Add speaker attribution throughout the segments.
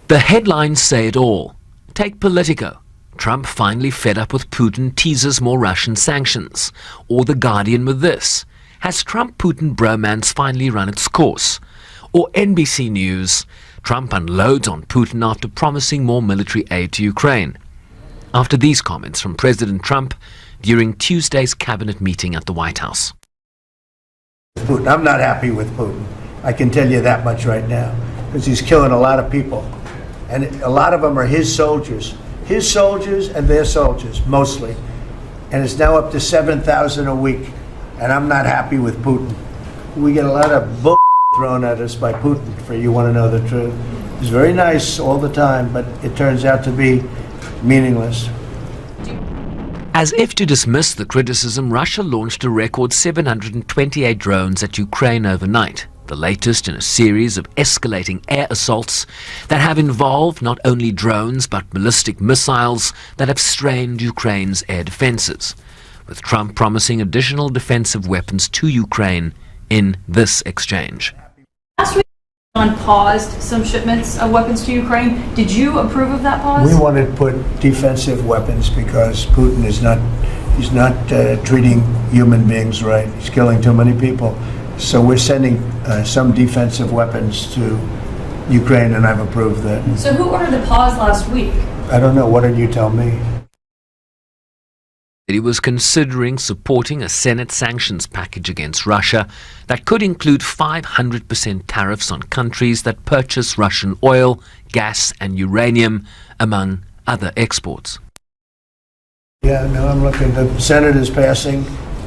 Speaker 1: The headlines say it all. Take Politico. Trump finally fed up with Putin, teases more Russian sanctions. Or The Guardian with this: has Trump-Putin bromance finally run its course? Or NBC News: Trump unloads on Putin after promising more military aid to Ukraine. After these comments from President Trump during Tuesday's cabinet meeting at the White House.
Speaker 2: Putin. I'm not happy with Putin. I can tell you that much right now, because he's killing a lot of people. And a lot of them are his soldiers and their soldiers, mostly. And it's now up to 7,000 a week. And I'm not happy with Putin. We get a lot of bull thrown at us by Putin, for you want to know the truth. He's very nice all the time, but it turns out to be meaningless.
Speaker 1: As if to dismiss the criticism, Russia launched a record 728 drones at Ukraine overnight, the latest in a series of escalating air assaults that have involved not only drones but ballistic missiles that have strained Ukraine's air defenses, with Trump promising additional defensive weapons to Ukraine in this exchange.
Speaker 3: Last week, paused some shipments of weapons to Ukraine. Did you approve of that pause?
Speaker 2: We want to put defensive weapons because Putin is not treating human beings right. He's killing too many people. So we're sending some defensive weapons to Ukraine, and I've approved that.
Speaker 3: So who ordered the pause last week?
Speaker 2: I don't know. Why don't you tell me?
Speaker 1: He was considering supporting a Senate sanctions package against Russia that could include 500% tariffs on countries that purchase Russian oil, gas and uranium, among other exports.
Speaker 2: Yeah, no, I'm looking. The Senate is passing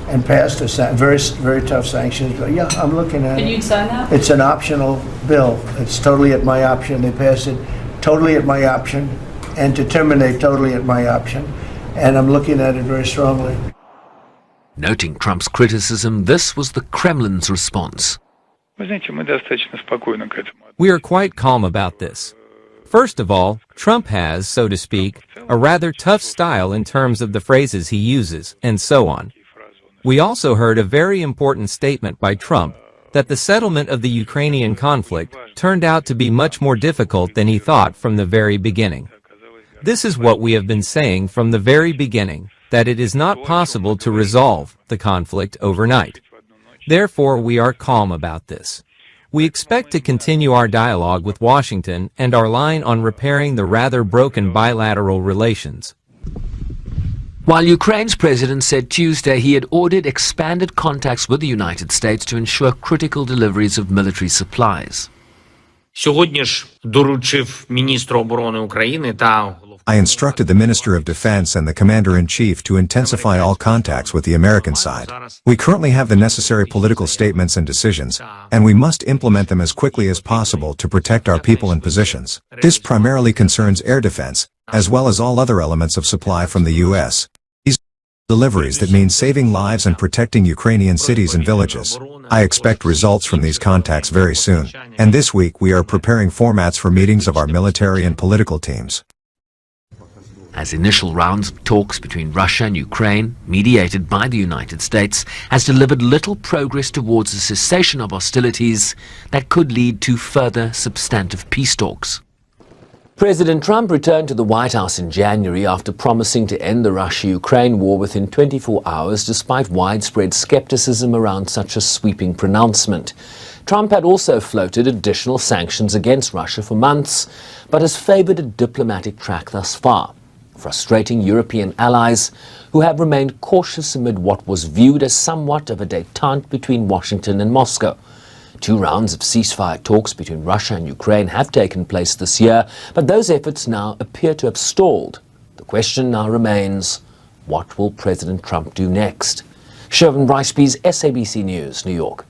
Speaker 2: and passed a very, very tough sanctions. Yeah, I'm looking at it.
Speaker 3: And you'd sign that?
Speaker 2: It's an optional bill. It's totally at my option. They passed it totally at my option, and to terminate totally at my option. And I'm looking at it very strongly.
Speaker 1: Noting Trump's criticism, this was the Kremlin's response.
Speaker 4: We are quite calm about this. First of all, Trump has, so to speak, a rather tough style in terms of the phrases he uses, and so on. We also heard a very important statement by Trump that the settlement of the Ukrainian conflict turned out to be much more difficult than he thought from the very beginning. This is what we have been saying from the very beginning, that it is not possible to resolve the conflict overnight. Therefore, we are calm about this. We expect to continue our dialogue with Washington and our line on repairing the rather broken bilateral relations.
Speaker 1: While Ukraine's president said Tuesday he had ordered expanded contacts with the United States to ensure critical deliveries of military supplies.
Speaker 5: Сьогодні ж доручив міністру оборони України та
Speaker 6: I instructed the Minister of Defense and the Commander-in-Chief to intensify all contacts with the American side. We currently have the necessary political statements and decisions, and we must implement them as quickly as possible to protect our people and positions. This primarily concerns air defense, as well as all other elements of supply from the U.S. These deliveries that mean saving lives and protecting Ukrainian cities and villages. I expect results from these contacts very soon, and this week we are preparing formats for meetings of our military and political teams.
Speaker 1: As initial rounds of talks between Russia and Ukraine, mediated by the United States, has delivered little progress towards a cessation of hostilities that could lead to further substantive peace talks. President Trump returned to the White House in January after promising to end the Russia-Ukraine war within 24 hours despite widespread skepticism around such a sweeping pronouncement. Trump had also floated additional sanctions against Russia for months, but has favored a diplomatic track thus far, frustrating European allies who have remained cautious amid what was viewed as somewhat of a détente between Washington and Moscow. 2 rounds of ceasefire talks between Russia and Ukraine have taken place this year, but those efforts now appear to have stalled. The question now remains, what will President Trump do next? Sherwin Bryce-Pease, SABC News, New York.